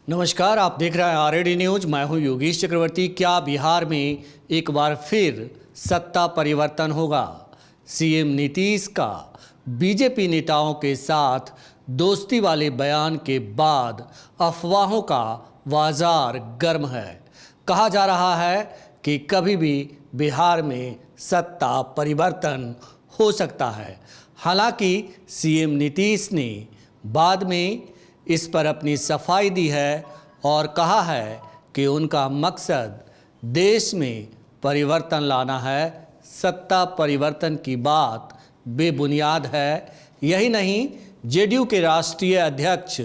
नमस्कार, आप देख रहे हैं आरएडी न्यूज। मैं हूं योगेश चक्रवर्ती। क्या बिहार में एक बार फिर सत्ता परिवर्तन होगा? सीएम नीतीश का बीजेपी नेताओं के साथ दोस्ती वाले बयान के बाद अफवाहों का बाजार गर्म है। कहा जा रहा है कि कभी भी बिहार में सत्ता परिवर्तन हो सकता है। हालांकि सीएम नीतीश ने बाद में इस पर अपनी सफाई दी है और कहा है कि उनका मकसद देश में परिवर्तन लाना है। सत्ता परिवर्तन की बात बेबुनियाद है। यही नहीं, जेडीयू के राष्ट्रीय अध्यक्ष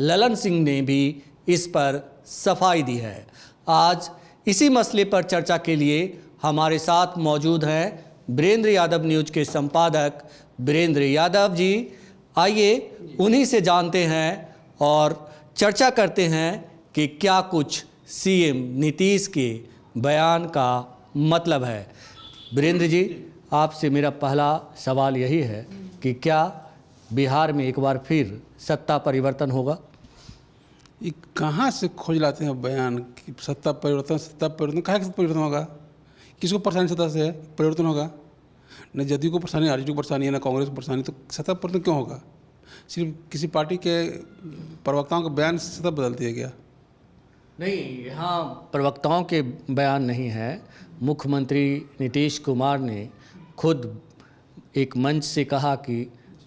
ललन सिंह ने भी इस पर सफाई दी है। आज इसी मसले पर चर्चा के लिए हमारे साथ मौजूद हैं वीरेंद्र यादव न्यूज के संपादक वीरेंद्र यादव जी। आइए उन्हीं से जानते हैं और चर्चा करते हैं कि क्या कुछ सीएम नीतीश के बयान का मतलब है। वीरेंद्र जी, आपसे मेरा पहला सवाल यही है कि क्या बिहार में एक बार फिर सत्ता परिवर्तन होगा? ये कहाँ से खोज लाते हैं बयान कि सत्ता परिवर्तन कहाँ से परिवर्तन होगा? किसको परेशानी सत्ता से है परिवर्तन होगा? न जदयू को परेशानी, आरजेडी को परेशानी है, न कांग्रेस को परेशानी, तो सत्ता परिवर्तन क्यों होगा? सिर्फ किसी पार्टी के प्रवक्ताओं का बयान से सत्ता बदलती है क्या? नहीं, यहाँ प्रवक्ताओं के बयान नहीं है। मुख्यमंत्री नीतीश कुमार ने खुद एक मंच से कहा कि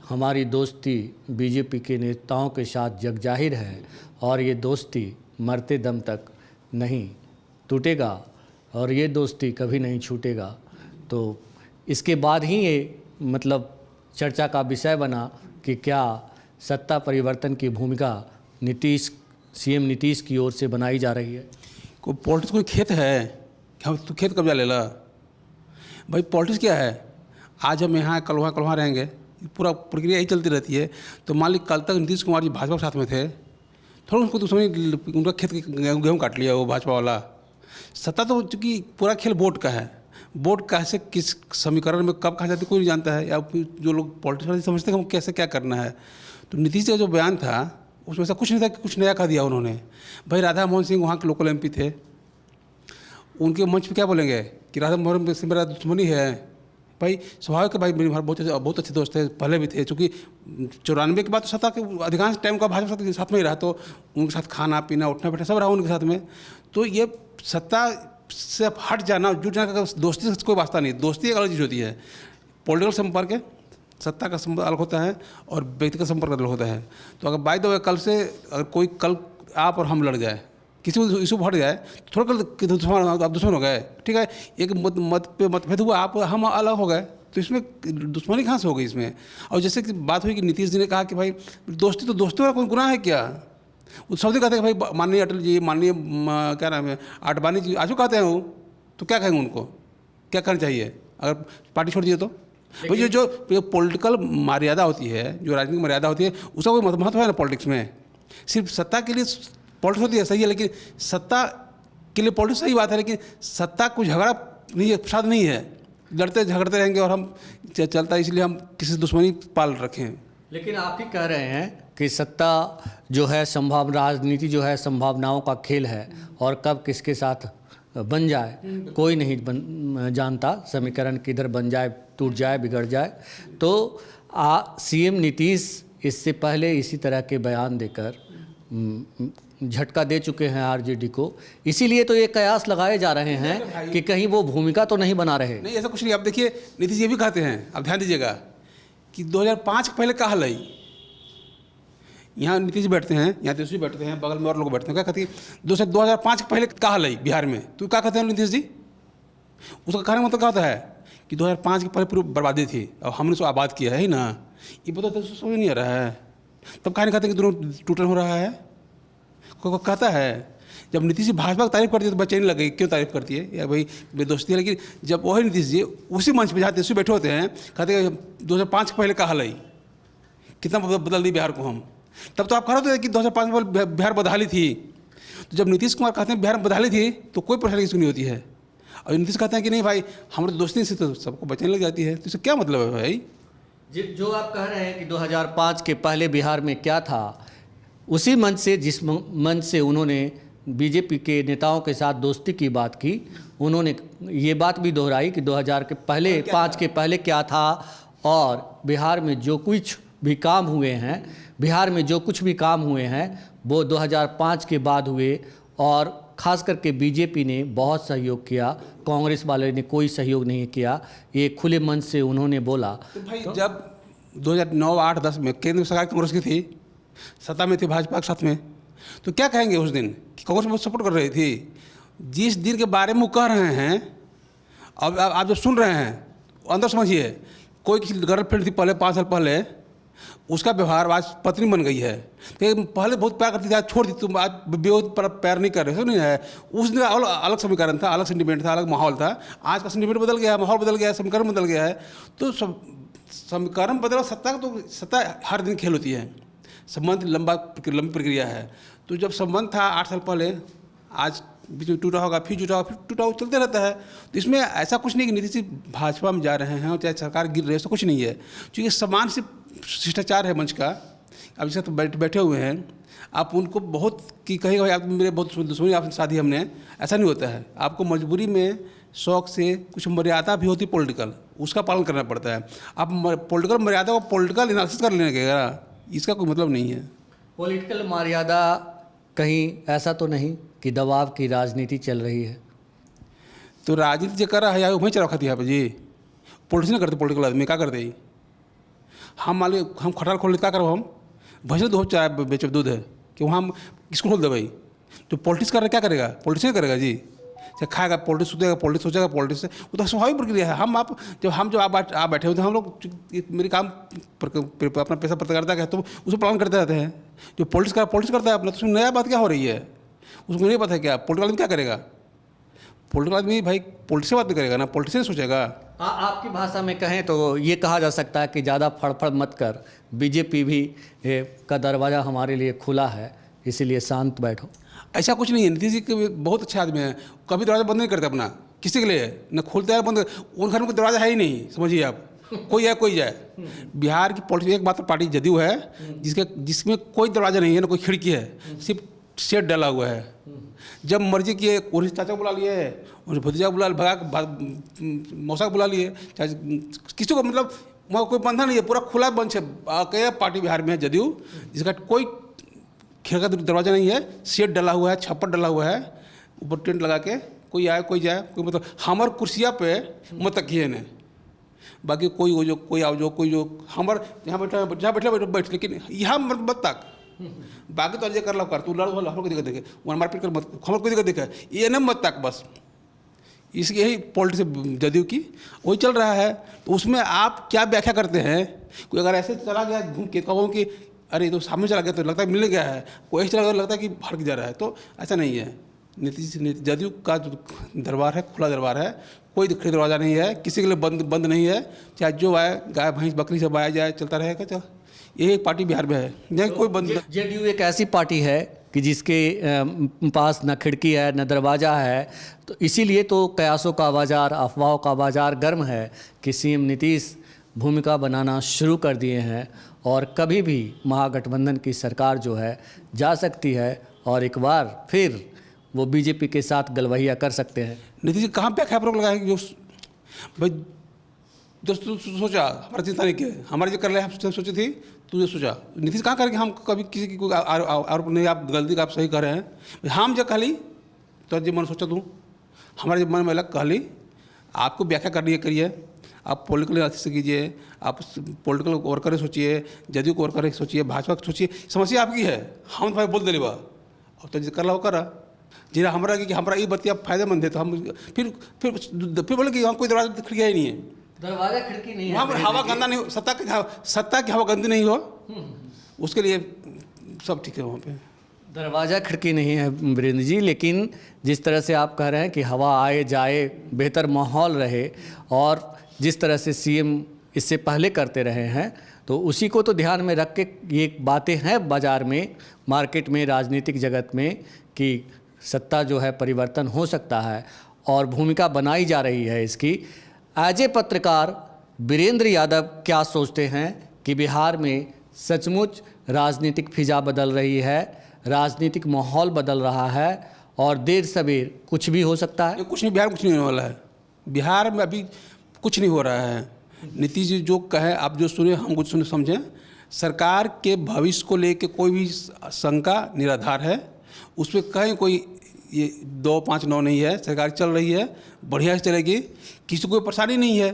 हमारी दोस्ती बीजेपी के नेताओं के साथ जगजाहिर है और ये दोस्ती मरते दम तक नहीं टूटेगा और ये दोस्ती कभी नहीं छूटेगा। तो इसके बाद ही ये मतलब चर्चा का विषय बना कि क्या सत्ता परिवर्तन की भूमिका सीएम नीतीश की ओर से बनाई जा रही है। कोई पॉलिटिक्स कोई खेत है क्या? तो खेत कब्जा ले ला भाई। पॉलिटिक्स क्या है? आज हम यहाँ कल वहाँ रहेंगे, पूरा प्रक्रिया यही चलती रहती है। तो मान ली कल तक नीतीश कुमार जी भाजपा के साथ में थे, थोड़ा उनको तो समझ उनका खेत गेहूँ काट लिया वो भाजपा वाला। सत्ता तो चूँकि पूरा खेल वोट का है। वोट कैसे किस समीकरण में कब कहा जाती कोई नहीं जानता है, या जो लोग पॉलिटिक्स समझते हैं हम कैसे क्या करना है। तो नीतीश का जो बयान था उसमें ऐसा कुछ नहीं था कि कुछ नया कह दिया उन्होंने। भाई राधा मोहन सिंह वहाँ के लोकल एमपी थे, उनके मंच पे क्या बोलेंगे कि राधा मोहन सिंह मेरा दुश्मनी है? भाई स्वाभाविक है, भाई मेरी बहुत अच्छे दोस्त थे, पहले भी थे। चूँकि 94 के बाद तो सत्ता के अधिकांश टाइम का भाजपा के साथ में ही रहा, तो उनके साथ खाना पीना उठना बैठना सब रहा उनके साथ में। तो ये सत्ता से हट जाना, जुट जाना का दोस्ती से कोई वास्ता नहीं। दोस्ती एक अलग चीज़ होती है। पॉलिटिकल संपर्क है, सत्ता का संपर्क अलग होता है और व्यक्तिगत संपर्क अलग होता है। तो अगर बाय द वे कल से अगर कोई कल आप और हम लड़ जाए, किसी को इशू हट जाए, तो थोड़ा कल आप दुश्मन हो गए, ठीक है, एक मत पे मतभेद हुआ, आप हम अलग हो गए, तो इसमें दुश्मनी कहाँ से हो गई इसमें? और जैसे कि बात हुई कि नीतीश जी ने कहा कि भाई दोस्ती तो दोस्ती वाला कोई गुनाह है क्या? वो सऊदी कहते हैं कि भाई माननीय अटल जी, माननीय क्या नाम है आडवाणी जी आजू कहते हैं वो, तो क्या कहेंगे उनको? क्या करना चाहिए अगर पार्टी छोड़ दिए तो? भाई जो पॉलिटिकल मर्यादा होती है, जो राजनीतिक मर्यादा होती है, उसका कोई महत्व है ना पॉलिटिक्स में? सिर्फ सत्ता के लिए पॉलिटिक्स होती है, सही है, लेकिन सत्ता के लिए पॉलिटिक्स सही बात है, लेकिन सत्ता कोई झगड़ा नहीं है, प्रसाद नहीं है। लड़ते झगड़ते रहेंगे और हम चलता है, इसलिए हम किसी से दुश्मनी पाल रखें। लेकिन आप ही कह रहे हैं कि सत्ता जो है राजनीति जो है संभावनाओं का खेल है और कब किसके साथ बन जाए कोई नहीं जानता। समीकरण किधर बन जाए, टूट जाए, बिगड़ जाए। तो सीएम नीतीश इससे पहले इसी तरह के बयान देकर झटका दे चुके हैं आरजेडी को। इसीलिए तो ये कयास लगाए जा रहे हैं कि कहीं वो भूमिका तो नहीं बना रहे। नहीं, ऐसा कुछ नहीं। आप देखिए नीतीश ये भी कहते हैं, आप ध्यान दीजिएगा कि 2005 के पहले कहा लाई। यहाँ नीतीश बैठते हैं, यहाँ तेजस्वी बैठते हैं, बगल में और लोग बैठते हैं, क्या कहती है 2005 के पहले कहा लाई बिहार में, तो क्या कहते हैं नीतीश जी? उसका कहने का मतलब क्या होता है कि 2005 के पहले पूरी बर्बादी थी और हमने उसको आबाद किया है ही ना। ये पता तो समझ नहीं आ रहा है, तब कहा नहीं कहते कि दोनों टूटन हो रहा है। कोई कहता है जब नीतीश जी भाजपा की तारीफ करती है तो बच्चे नहीं लगे क्यों तारीफ करती है या भाई बेदोस्ती है। लेकिन जब वही नीतीश जी उसी मंच पर जहाँ तेजस्वी बैठे होते हैं, कहते हैं 2005 के पहले कहा लाई, कितना बदल दी बिहार को हम। तब तो आप कह रहे थे कि 2005 में बिहार बदहाली थी। तो जब नीतीश कुमार कहते हैं बिहार में बदहाली थी तो कोई परेशानी किसी नहीं होती है, और नीतीश कहते हैं कि नहीं भाई हमारे दोस्ती से तो सबको बचने लग जाती है। तो इससे क्या मतलब है भाई? जो आप कह रहे हैं कि 2005 के पहले बिहार में क्या था, उसी मंच से जिस मंच से उन्होंने बीजेपी के नेताओं के साथ दोस्ती की बात की, उन्होंने ये बात भी दोहराई कि 2000 के पहले 5 के पहले क्या था और बिहार में जो कुछ भी काम हुए हैं, बिहार में जो कुछ भी काम हुए हैं वो 2005 के बाद हुए और ख़ास करके बीजेपी ने बहुत सहयोग किया, कांग्रेस वाले ने कोई सहयोग नहीं किया। ये खुले मन से उन्होंने बोला। तो भाई जब 2009, 8, 10 में केंद्र सरकार कांग्रेस की थी, सत्ता में थी भाजपा के साथ में, तो क्या कहेंगे उस दिन कि कांग्रेस में सपोर्ट कर रही थी। जिस दिन के बारे में वो कह रहे हैं, अब आप जो सुन रहे हैं अंदर समझिए, कोई किसी गर्लफ्रेंड थी पहले 5 साल पहले, उसका व्यवहार आज पत्नी बन गई है। तो पहले बहुत प्यार करती थी, आज छोड़ दी, तुम आज बेहद पर प्यार नहीं कर रहे हो, नहीं है। उस दिन अलग समीकरण था, अलग सेंटिमेंट था, अलग माहौल था। आज का सेंटिमेंट बदल गया है, माहौल बदल गया है, समीकरण बदल गया है। तो समीकरण बदला, सत्ता का तो सत्ता हर दिन खेल होती है। संबंध लंबी प्रक्रिया है। तो जब संबंध था 8 साल पहले, आज बीच में टूटा होगा, फिर टूटा होगा, फिर टूटा होगा, चलते रहता है। तो इसमें ऐसा कुछ नहीं कि नीतीश जी भाजपा में जा रहे हैं और चाहे सरकार गिर रही है, ऐसा कुछ नहीं है। क्योंकि समान से शिष्टाचार है मंच का। अब जैसे तो बैठे हुए हैं, आप उनको बहुत कि कहेगा भाई आप मेरे बहुत दुश्मनी, आपसे शादी हमने, ऐसा नहीं होता है। आपको मजबूरी में शौक से कुछ मर्यादा भी होती है पॉलिटिकल, उसका पालन करना पड़ता है। आप पॉलिटिकल मर्यादा को पॉलिटिकल एनालिसिस कर लेने का, इसका कोई मतलब नहीं है। पॉलिटिकल मर्यादा कहीं ऐसा तो नहीं कि दबाव की राजनीति चल रही है? तो राजनीति जो कर रहा है वहीं चला खाती है आप जी। पॉलिटिशियन करते, पॉलिटिकल आदमी क्या करते ही। हम मान लो हम खटाल खोल क्या करो, हम भैंस दो चाय बेचो दूध है कि वहाँ हम किसको खोल दे भाई। तो पॉलिटिक्स कर रहे क्या करेगा, पॉलिटिशियन करेगा जी। चाहे खाएगा पॉलिटिक्स, सोचेगा पॉलिटिक्स, सोचेगा पॉलिटिक्स, वो तो स्वाभाविक प्रक्रिया है। हम जब आप बैठे होते हैं, हम लोग मेरे काम अपना पैसा पत्रकारिता का है तो उसको प्लान करते रहते हैं। जो पॉलिटिक्स करता है अपना, तो उसमें नया बात क्या हो रही है उसको नहीं पता है। क्या पॉलिटिकल आदमी क्या करेगा, पॉलिटिकल आदमी भाई पॉलिटिक्स से बात नहीं करेगा ना, पॉलिटिशियन सोचेगा। आपकी भाषा में कहें तो ये कहा जा सकता है कि ज़्यादा फड़फड़ मत कर, बीजेपी भी का दरवाज़ा हमारे लिए खुला है, इसीलिए शांत बैठो। ऐसा कुछ नहीं है। नीतीश जी के बहुत अच्छे आदमी हैं, कभी दरवाज़ा बंद नहीं करते अपना किसी के लिए, न खोलते हैं बंद। उन घर में कोई दरवाज़ा है ही नहीं, समझिए आप। कोई है कोई जाए। बिहार की पॉलिटिक्स एक मात्र पार्टी जदयू है जिसमें कोई दरवाज़ा नहीं है, ना कोई खिड़की है, सिर्फ शेड डाला हुआ है। जब मर्जी किए, उन्हें चाचा बुला लिए, उन्हें भतीजा बुला, मौसा बुला लिए, चाहे किसी को, मतलब वहाँ कोई बंधन नहीं है, पूरा खुला मंच है। अकेला पार्टी बिहार में है जदयू, जिसका कोई खिड़का दरवाज़ा नहीं है, शेड डाला हुआ है, छप्पर डाला हुआ है, ऊपर टेंट लगा के कोई आए कोई जाए, कोई मतलब हमार कुर्सिया पे मत तकिए ने, बाकी कोई वो जो कोई आओ जो कोई जो हमार जहाँ बैठा बैठ, लेकिन यहाँ मत तक बाकी तो अर्ज कर लो कर, तू लड़ हम लोग को दिक्कत देखे, वहाँ मारपीट कर मत, हम लोग को दिक्कत देखे, ये न मत तक बस। इसकी यही पॉलिटिक्स जदयू की वही चल रहा है। तो उसमें आप क्या व्याख्या करते हैं? कोई अगर ऐसे चला गया घूम के, कहो कि अरे तो सामने चला गया तो लगता है मिलने गया है, कोई ऐसे चला गया लगता है कि भड़क जा रहा है, तो ऐसा नहीं है। नीतीश जदयू का जो दरबार है खुला दरबार है, कोई खिड़की दरवाज़ा नहीं है, किसी के लिए बंद नहीं है। चाहे जो आए, गाय भैंस बकरी सब आया जाए, चलता रहेगा। चल यही एक पार्टी बिहार में है, नहीं कोई बंद। जेडीयू एक ऐसी पार्टी है कि जिसके पास न खिड़की है न दरवाज़ा है, तो इसीलिए तो कयासों का बाज़ार, अफवाहों का बाज़ार गर्म है कि सीएम नीतीश भूमिका बनाना शुरू कर दिए हैं और कभी भी महागठबंधन की सरकार जो है जा सकती है और एक बार फिर वो बीजेपी के साथ गलवहिया कर सकते हैं। नीतीश जी कहाँ पे खैप रोक लगाए जो भाई दोस्तों सोचा हमारा चिंता नहीं किया, हमारे जो कर रहे हम सोची थी, तुझे सोचा नीतीश कहाँ करेंगे। हम कभी किसी की कोई आरोप नहीं, आप गलती का आप सही कर रहे हैं। हम जो कहली तो जो मन सोचा तू, हमारे मन में अलग कहली, आपको व्याख्या करनी है करिए, आप पॉलिटिकल एनालिसिस से कीजिए, आप पॉलिटिकल वर्कर सोचिए, जदयू को वर्कर सोचिए, भाजपा को सोचिए, समस्या आपकी है। हम भाई बोल दिली बा और तो कर ला करा जीरा हमारा कि हमारा ये बतिया फायदेमंद है, तो हम फिर बोले कि हम कोई दरवाजा खिड़किया ही नहीं है, दरवाजा खिड़की नहीं है, वहाँ पर हवा गंदा नहीं हो, सत्ता की हवा गंदी नहीं हो, उसके लिए सब ठीक है। वहाँ पे दरवाज़ा खिड़की नहीं है वीरेंद्र जी, लेकिन जिस तरह से आप कह रहे हैं कि हवा आए जाए, बेहतर माहौल रहे, और जिस तरह से सीएम इससे पहले करते रहे हैं, तो उसी को तो ध्यान में रख के ये बातें हैं बाज़ार में, मार्केट में, राजनीतिक जगत में, कि सत्ता जो है परिवर्तन हो सकता है और भूमिका बनाई जा रही है इसकी। एज ए पत्रकार वीरेंद्र यादव क्या सोचते हैं कि बिहार में सचमुच राजनीतिक फिजा बदल रही है, राजनीतिक माहौल बदल रहा है और देर सवेर कुछ भी हो सकता है। ये कुछ नहीं, बिहार में कुछ नहीं होने वाला है। बिहार में अभी कुछ नहीं हो रहा है। नीतीश जी जो कहे, आप जो सुने, हम कुछ सुने समझें। सरकार के भविष्य को लेकर कोई भी शंका निराधार है। उस पर कहीं कोई ये 2-5-9 नहीं है। सरकार चल रही है, बढ़िया से चलेगी, किसी को कोई परेशानी नहीं है।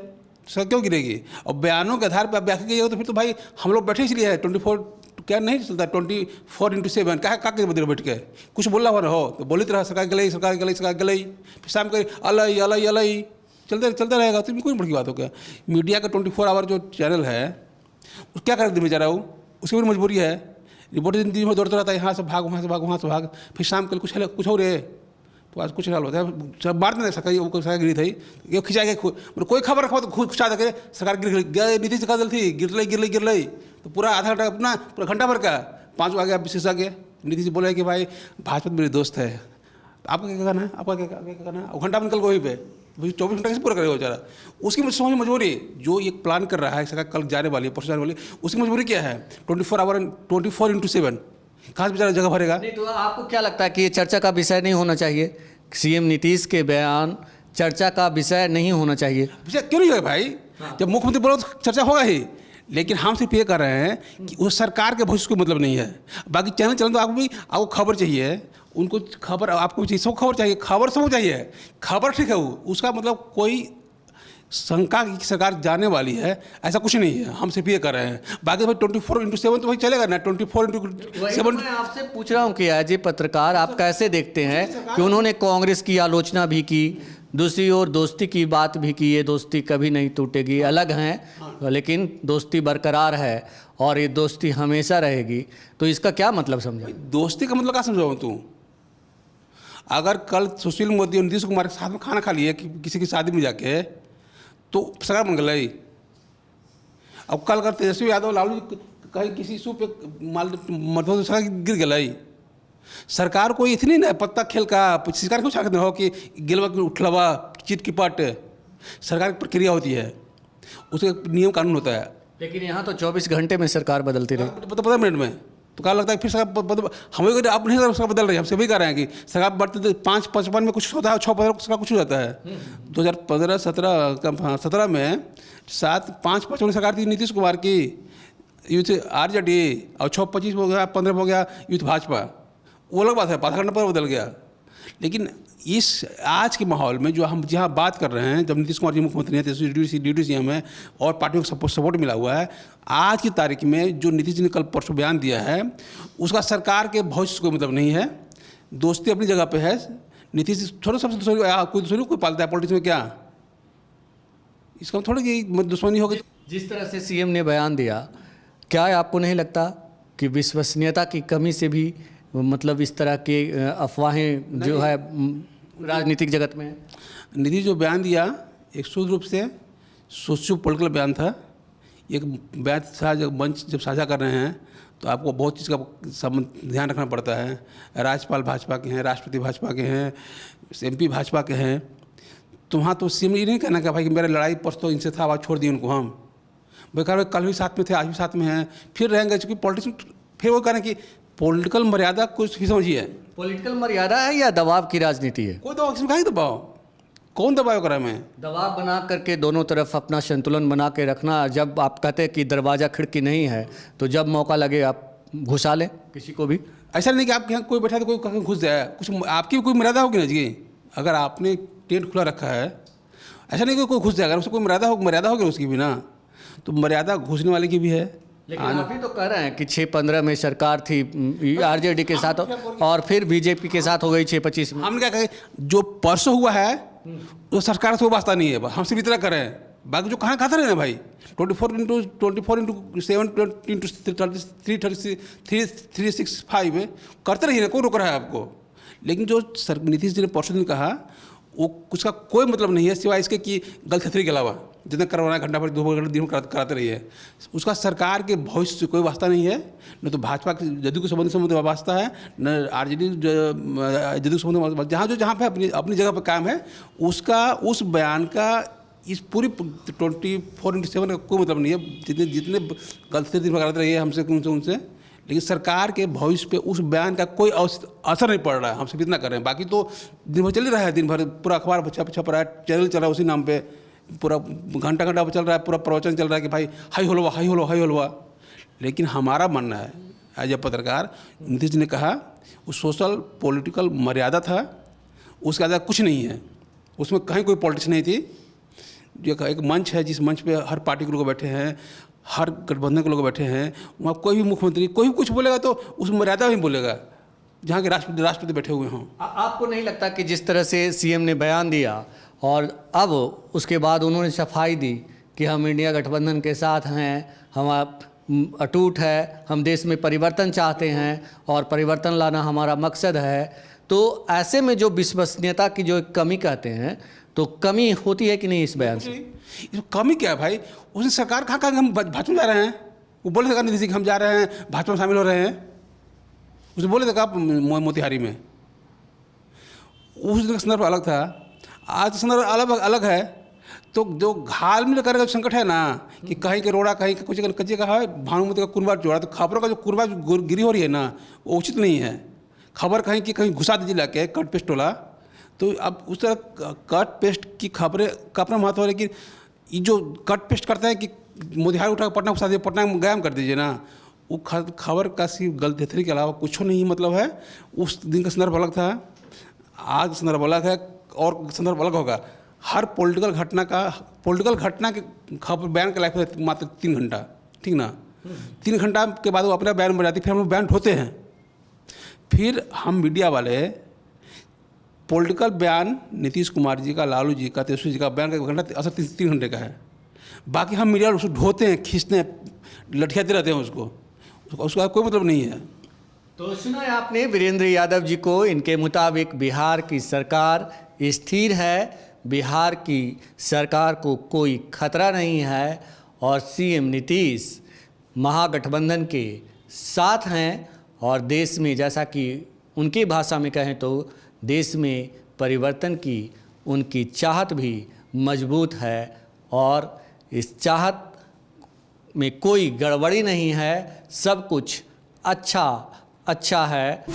सर क्यों गिरेगी? और बयानों के आधार पर आप व्याख्या कीजिएगा तो फिर तो भाई हम लोग बैठे इसलिए है 24 क्या नहीं चलता 24x7 क्या बदले बैठ के कुछ बोला हुआ ना हो तो बोलित रहा सरकार गलई सरकार गलई सरकार गलई, फिर शाम कर अलई अलई अलई चलता रहेगा। तो कोई बड़ी बात हो क्या? मीडिया का 24 आवर जो चैनल है वो क्या कर दे बेचारा, वो उसकी भी मजबूरी है। रिपोर्टर दिन में दौड़ता रहता है, यहाँ से भाग वहाँ से भाग वहाँ से भाग, फिर शाम कल कुछ हो रहे तो आज कुछ हाल होता है। सब मार देना सरकार गिरी थी ये खिंचा के मतलब कोई खबर रखा तो खुद खिंचा दे सरकार गिर नीतीश का दल थी गिर लई तो पूरा आधा घंटा अपना पूरा घंटा भर का 5 आ गया विशेष आ गया। नीतीश बोला कि भाई भाजपा मेरे दोस्त है, आपका क्या कहना है, आपका क्या कहना है? घंटा निकल गए वहीं पे 24 घंटा कैसे पूरा करेगा बेचारा? उसकी समझ मजबूरी जो ये प्लान कर रहा है सरकार कल जाने वाली है परसों जाने वाली है, उसकी मजबूरी क्या है? 24 आवर 24x7 कहाँ से बेचारा जगह भरेगा? नहीं तो आपको क्या लगता है कि ये चर्चा का विषय नहीं होना चाहिए? सीएम नीतीश के बयान चर्चा का विषय नहीं होना चाहिए? विषय क्यों नहीं है भाई? जब मुख्यमंत्री बोलो तो चर्चा होगा ही, लेकिन हम सिर्फ ये कर रहे हैं कि उस सरकार के भविष्य को मतलब नहीं है। बाकी चैनल तो आपको खबर चाहिए, उनको खबर आपको चाहिए, सब खबर चाहिए, खबर सब चाहिए। खबर ठीक है, वो उसका मतलब कोई शंका की सरकार जाने वाली है ऐसा कुछ नहीं है। हम सिर्फ ये कर रहे हैं, बाकी भाई 24x7 तो भाई चलेगा ना। 24x7 मैं आपसे पूछ रहा हूँ कि एज ए पत्रकार आप कैसे देखते हैं कि उन्होंने कांग्रेस की आलोचना भी की, दूसरी ओर दोस्ती की बात भी की, ये दोस्ती कभी नहीं टूटेगी, अलग हैं लेकिन दोस्ती बरकरार है और ये दोस्ती हमेशा रहेगी, तो इसका क्या मतलब समझा? दोस्ती का मतलब क्या समझाऊँ तू? अगर कल सुशील मोदी और नीतीश कुमार के साथ में खाना खा लिए किसी की शादी में जाके तो सरकार बन गई। अब कल अगर तेजस्वी यादव लालू कहीं किसी इशू पे मतलब सरकार गिर गई, सरकार को इतनी ना पत्ता खेल का सरकार क्यों चाहते हो कि गिलवा उठलवा चिट की पट सरकार की प्रक्रिया होती है, उसके नियम कानून होता है। लेकिन यहाँ तो 24 घंटे में सरकार बदलती रही, 15 मिनट में तो क्या लगता है फिर सरकार हमें अब नहीं सरकार बदल रही है। हमसे वही कह रहे हैं कि सरकार बढ़ते 5-55 में कुछ होता है, 6-15 सरकार कुछ हो जाता है। 2015-17 में 5-55 सरकार थी नीतीश कुमार की, यूथ आरजेडी, और 6-25 हो गया, 15 हो गया यूथ भाजपा, वो अलग बात है, 5 घंटे पर बदल गया। लेकिन इस आज के माहौल में जो हम जहाँ बात कर रहे हैं, जब नीतीश कुमार जी मुख्यमंत्री हैं, डी सी एम है और पार्टियों को सपोर्ट मिला हुआ है, आज की तारीख में जो नीतीश जी ने कल परसों बयान दिया है उसका सरकार के भविष्य को मतलब नहीं है। दोस्ती अपनी जगह पे है। नीतीश थोड़ा सबसे कोई दूसरी कोई पालता है पॉलिटिक्स में क्या? इसका थोड़ी कि दुश्मनी होगी। जिस तरह से सीएम ने बयान दिया, क्या आपको नहीं लगता कि विश्वसनीयता की कमी से भी मतलब इस तरह के अफवाहें जो है राजनीतिक जगत में? नीतीश जो बयान दिया एक शुद्ध रूप से सोशियो पॉलिटिकल बयान था। एक बयान था जब मंच जब साझा कर रहे हैं तो आपको बहुत चीज़ का ध्यान रखना पड़ता है। राज्यपाल भाजपा के हैं, राष्ट्रपति भाजपा के हैं, MP भाजपा के हैं, तो वहाँ तो सीएम ये नहीं कहना कि भाई कि मेरा लड़ाई परसों इनसे था, आवाज़ छोड़ दी उनको। हम बेकार कल भी साथ में थे, आज भी साथ में हैं, फिर रहेंगे। चूँकि पॉलिटिक्स फिर वो कहना कि पॉलिटिकल मर्यादा कुछ भी समझिए। पॉलिटिकल मर्यादा है या दबाव की राजनीति है? कोई दबाव, किसी का दबाव, कौन दबाव करा मैं? दबाव बना करके दोनों तरफ अपना संतुलन बना के रखना। जब आप कहते हैं कि दरवाज़ा खिड़की नहीं है तो जब मौका लगे आप घुसा लें किसी को भी। ऐसा नहीं कि आपके यहाँ कोई बैठा तो कोई कहीं घुस जाए, कुछ आपकी कोई मर्यादा होगी ना जी। अगर आपने टेंट खुला रखा है, ऐसा नहीं कि कोई घुस जाएगा, उससे कोई मर्यादा होगी उसकी भी ना। तो मर्यादा घुसने वाले की भी है। लेकिन आप ही तो कह रहे हैं कि 6-15 में सरकार थी आरजेडी के साथ और फिर बीजेपी के साथ हो गई 6-25 में। हमने क्या कहा, जो परसों हुआ है वो सरकार से वो वास्ता नहीं है, हम सिर्फ इतना कर रहे हैं। बाकी जो कहाँ खाता रहे ना भाई 24x7 करते रहिए ना, कोई रोक रहा है आपको। लेकिन जो नीतीश जी ने परसों ने कहा वो उसका कोई मतलब नहीं है सिवाय इसके कि गलत के अलावा जितना करवाना घंटा पर 2 घंटे दिन कराते रहिए। उसका सरकार के भविष्य से कोई वास्ता नहीं है। न तो भाजपा के जदयू के संबंध वास्ता है, न आरजेडी जदयू के संबंध। जहाँ पे अपनी जगह पर कायम है, उसका उस बयान का इस पूरी 24/7 का कोई मतलब नहीं है। जितने जितने गलत दिन भर रही है हमसे उनसे, लेकिन सरकार के भविष्य पे उस बयान का कोई असर नहीं पड़ रहा है। हम सिर्फ इतना कर रहे हैं, बाकी तो दिन भर चल ही रहा है। दिन भर पूरा अखबार छप रहा है, चैनल चल रहा है उसी नाम पे, पूरा घंटा घंटा चल रहा है, पूरा प्रवचन चल रहा है कि भाई हाई होलवा हाई होलवा हाई होलवा। लेकिन हमारा मानना है एज ए पत्रकार, नीतीश जी ने कहा वो सोशल पॉलिटिकल मर्यादा था, उसके ज़्यादा कुछ नहीं है। उसमें कहीं कोई पॉलिटिक्स नहीं थी। जो एक मंच है जिस मंच पे हर पार्टी के लोग बैठे हैं, हर गठबंधन के लोग बैठे हैं, वहाँ कोई भी मुख्यमंत्री कोई भी कुछ बोलेगा तो उस मर्यादा में बोलेगा, जहाँ के राष्ट्रपति बैठे हुए हों। आपको नहीं लगता कि जिस तरह से सीएम ने बयान दिया और अब उसके बाद उन्होंने सफाई दी कि हम इंडिया गठबंधन के साथ हैं, हम अटूट है, हम देश में परिवर्तन चाहते हैं और परिवर्तन लाना हमारा मकसद है, तो ऐसे में जो विश्वसनीयता की जो एक कमी कहते हैं, तो कमी होती है कि नहीं इस बयान से? कमी क्या है भाई? उसने सरकार कहाँ कहाँ हम भाजपा में जा रहे हैं, वो बोले थे नीतीश जी हम जा रहे हैं भाजपा में शामिल हो रहे हैं, उसने बोले थे कहा मोतिहारी में। उस दिन का संदर्भ अलग था, आज संदर्भ अलग है। तो जो हाल में करने का संकट है ना कि कहीं के रोड़ा कहीं कुछ कच्चे का है, भानुमति का कुनबा जोड़ा, तो खबरों का जो कुनबा गिरी हो रही है ना वो उचित नहीं है। खबर कहीं की कहीं घुसा दीजिए लाके कट पेस्ट वाला, तो अब उस तरह कट पेस्ट की खबरें का अपना महत्व है। लेकिन ये जो कट पेस्ट करते हैं कि मोतिहारी उठा पटना घुसा दीजिए, पटना में गायब कर दीजिए ना, वो खबर का सिर्फ गलतफहमी के अलावा कुछ नहीं मतलब है। उस दिन का संदर्भ अलग था, आज संदर्भ अलग है और संदर्भ अलग होगा। हर पॉलिटिकल घटना के खबर बयान का लाइफ है मात्र 3 घंटा, ठीक ना। 3 घंटा के बाद वो अपना बयान बजाती, फिर हम लोग बयान ढोते हैं। फिर हम मीडिया वाले पॉलिटिकल बयान नीतीश कुमार जी का, लालू जी का, तेजस्वी जी का बयान का घंटा असर 3 घंटे का है। बाकी हम मीडिया उसको ढोते हैं, खींचते हैं, लठियाते रहते हैं उसका कोई मतलब नहीं है। तो सुना है आपने वीरेंद्र यादव जी को। इनके मुताबिक बिहार की सरकार स्थिर है, बिहार की सरकार को कोई खतरा नहीं है और सीएम नीतीश महागठबंधन के साथ हैं और देश में, जैसा कि उनकी भाषा में कहें तो देश में परिवर्तन की उनकी चाहत भी मजबूत है और इस चाहत में कोई गड़बड़ी नहीं है, सब कुछ अच्छा है।